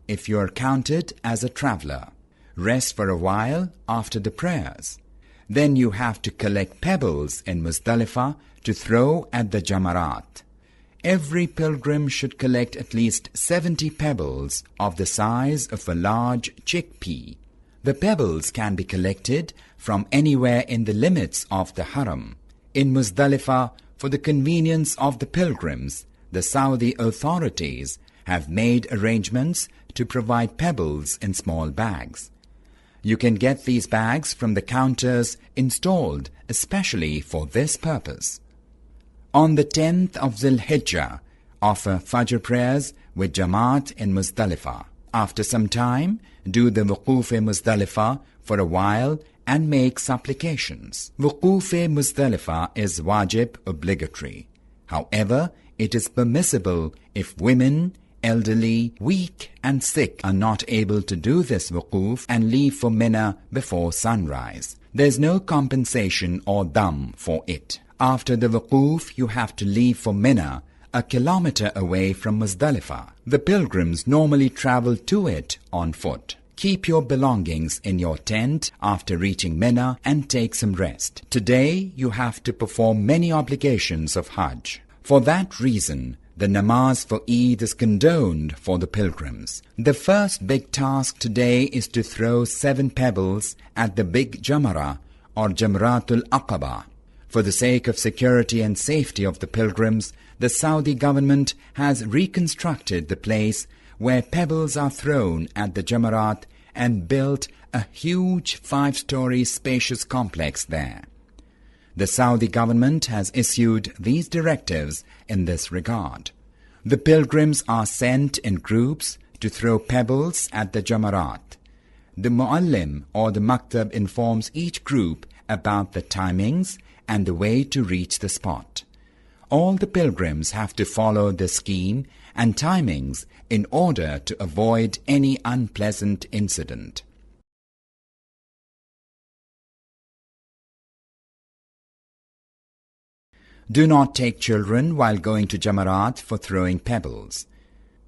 if you are counted as a traveler. Rest for a while after the prayers. Then you have to collect pebbles in Muzdalifah to throw at the Jamarat. Every pilgrim should collect at least 70 pebbles of the size of a large chickpea. The pebbles can be collected from anywhere in the limits of the Haram. In Muzdalifah, for the convenience of the pilgrims, the Saudi authorities have made arrangements to provide pebbles in small bags. You can get these bags from the counters installed especially for this purpose. On the 10th of Dhul Hijjah, offer Fajr prayers with Jamaat in Muzdalifah. After some time, do the Wuquf-e Muzdalifah for a while and make supplications. Wuquf-e Muzdalifah is wajib, obligatory. However, it is permissible if women, elderly, weak and sick are not able to do this wuquf and leave for Mina before sunrise. There is no compensation or dam for it. After the wuquf, you have to leave for Mina, a kilometer away from Muzdalifah. The pilgrims normally travel to it on foot. Keep your belongings in your tent after reaching Mina and take some rest. Today, you have to perform many obligations of Hajj. For that reason, the namaz for Eid is condoned for the pilgrims. The first big task today is to throw 7 pebbles at the big Jamara or Jamratul Aqaba. For the sake of security and safety of the pilgrims, the Saudi government has reconstructed the place where pebbles are thrown at the Jamarat and built a huge 5-story spacious complex there. The Saudi government has issued these directives in this regard. The pilgrims are sent in groups to throw pebbles at the Jamarat. The Muallim or the Maktab informs each group about the timings and the way to reach the spot. All the pilgrims have to follow the scheme and timings in order to avoid any unpleasant incident. Do not take children while going to Jamarat for throwing pebbles.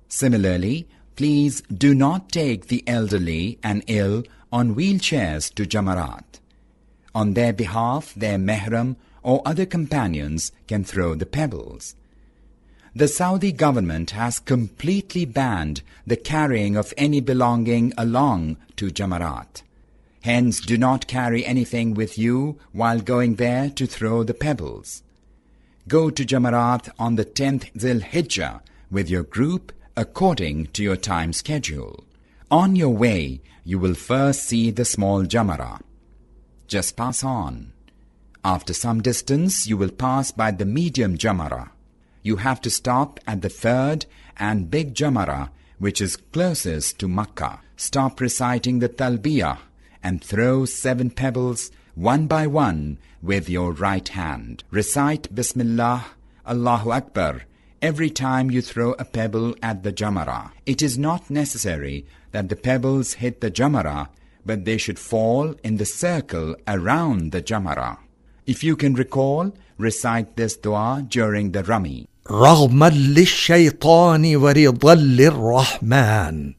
Similarly, please do not take the elderly and ill on wheelchairs to Jamarat. On their behalf, their mehram or other companions can throw the pebbles. The Saudi government has completely banned the carrying of any belonging along to Jamarat. Hence, do not carry anything with you while going there to throw the pebbles. Go to Jamarat on the 10th Dhul Hijjah with your group according to your time schedule. On your way, you will first see the small Jamara. Just pass on. After some distance, you will pass by the medium Jamara. You have to stop at the 3rd and big Jamara, which is closest to Makkah. Stop reciting the Talbiyah and throw 7 pebbles one by one with your right hand. Recite Bismillah, Allahu Akbar every time you throw a pebble at the Jamara. It is not necessary that the pebbles hit the Jamara, but they should fall in the circle around the Jamara. If you can recall, recite this dua during the Rami. رغما للشيطان ورضا للرحمن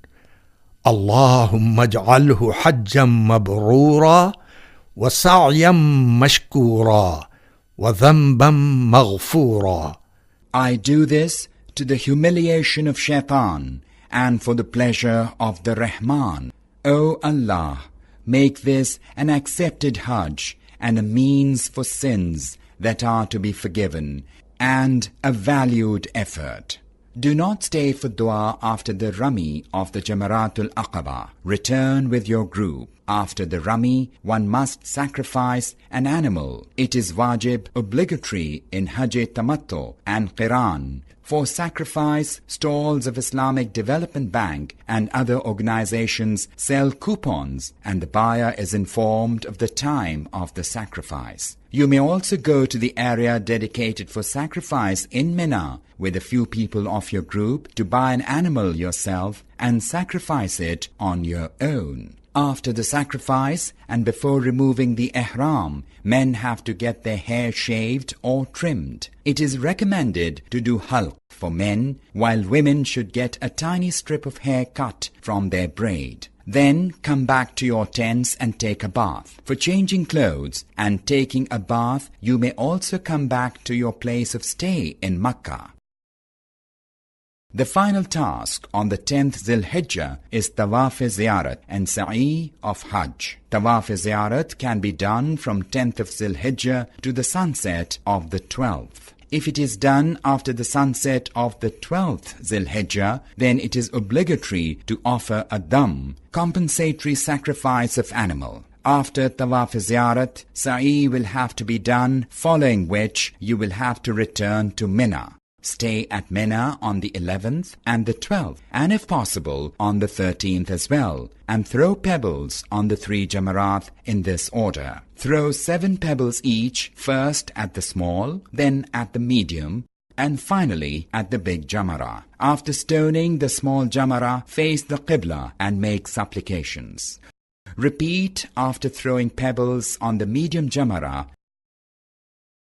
اللهم اجعله حجا مبرورا وسعيا مشكورا وذنبا مغفورا. I do this to the humiliation of Shaitan and for the pleasure of the Rahman. O Allah, make this an accepted Hajj and a means for sins that are to be forgiven, and a valued effort. Do not stay for dua after the Rami of the Jamaratul Aqaba. Return with your group. After the Rami, one must sacrifice an animal. It is wajib, obligatory in Hajj Tamattu and Qiran. For sacrifice, stalls of Islamic Development Bank and other organizations sell coupons, and the buyer is informed of the time of the sacrifice. You may also go to the area dedicated for sacrifice in Mina with a few people of your group to buy an animal yourself and sacrifice it on your own. After the sacrifice and before removing the ihram, men have to get their hair shaved or trimmed. It is recommended to do halq for men, while women should get a tiny strip of hair cut from their braid. Then come back to your tents and take a bath. For changing clothes and taking a bath, you may also come back to your place of stay in Makkah. The final task on the 10th Zil-Hijjah is Tawaf-e-Ziyarat and Sa'i of Hajj. Tawaf-e-Ziyarat can be done from 10th of Zil-Hijjah to the sunset of the 12th. If it is done after the sunset of the 12th Zil-Hijjah, then it is obligatory to offer a dam, compensatory sacrifice of animal. After Tawaf-e-Ziyarat, Sa'i will have to be done, following which you will have to return to Mina. Stay at Mina on the 11th and the 12th, and if possible on the 13th as well, and throw pebbles on the 3 Jamarat in this order. Throw 7 pebbles each, first at the small, then at the medium, and finally at the big Jamara. After stoning the small Jamara, face the Qibla and make supplications. Repeat after throwing pebbles on the medium Jamara,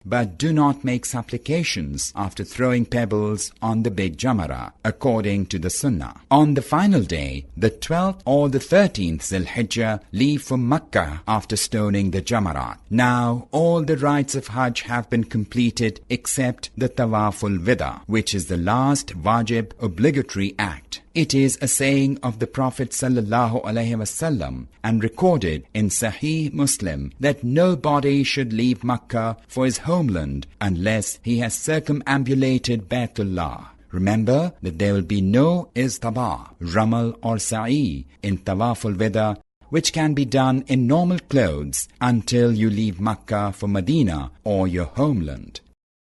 but do not make supplications after throwing pebbles on the big Jamara, according to the Sunnah. On the final day, the 12th or the 13th Zil-Hijjah, leave for Makkah after stoning the Jamarat. Now, all the rites of Hajj have been completed except the Tawaful Wida, which is the last wajib obligatory act. It is a saying of the Prophet ﷺ and recorded in Sahih Muslim that nobody should leave Makkah for his homeland unless he has circumambulated Baytullah. Remember that there will be no istaba, ramal or sa'i in Tawaful Wida, which can be done in normal clothes until you leave Makkah for Medina or your homeland.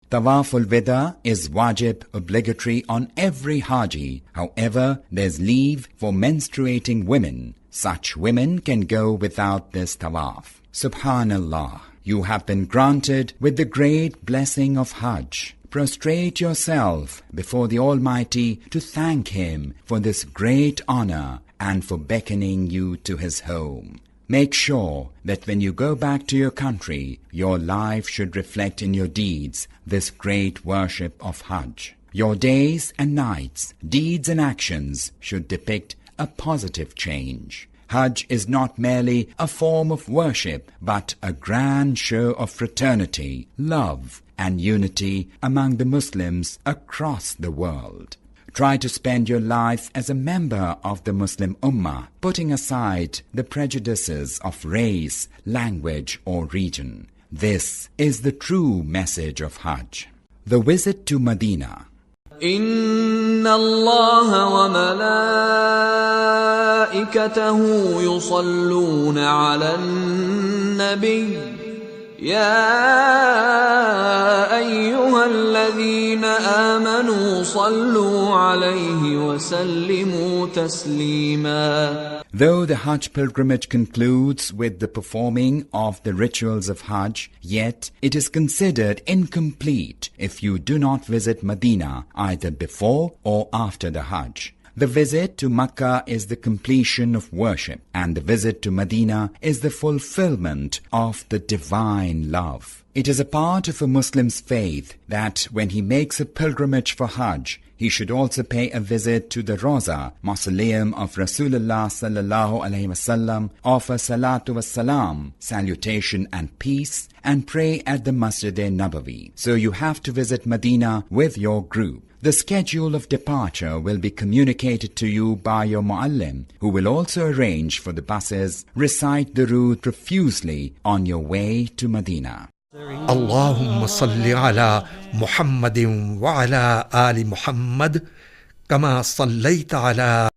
Tawaful Wida is wajib obligatory on every Haji. However, there's leave for menstruating women. Such women can go without this tawaf. Subhanallah, you have been granted with the great blessing of Hajj. Prostrate yourself before the Almighty to thank Him for this great honor and for beckoning you to His home. Make sure that when you go back to your country, your life should reflect in your deeds this great worship of Hajj. Your days and nights, deeds and actions should depict a positive change. Hajj is not merely a form of worship, but a grand show of fraternity, love, and unity among the Muslims across the world. Try to spend your life as a member of the Muslim Ummah, putting aside the prejudices of race, language, or region. This is the true message of Hajj. The visit to Medina. إن الله وملائكته يصلون على النبي يا أيها الذين آمنوا صلوا عليه وسلموا تسليما. Though the Hajj pilgrimage concludes with the performing of the rituals of Hajj, yet it is considered incomplete if you do not visit Medina either before or after the Hajj. The visit to Makkah is the completion of worship, and the visit to Medina is the fulfillment of the divine love. It is a part of a Muslim's faith that when he makes a pilgrimage for Hajj, he should also pay a visit to the Rawza, mausoleum of Rasulullah sallallahu alaihi wasallam, offer salatu wassalam, salutation and peace, and pray at the Masjid-e-Nabawi. So you have to visit Medina with your group. The schedule of departure will be communicated to you by your muallim, who will also arrange for the buses. Recite the route profusely on your way to Medina. اللهم صل على محمد وعلى آل محمد كما صليت على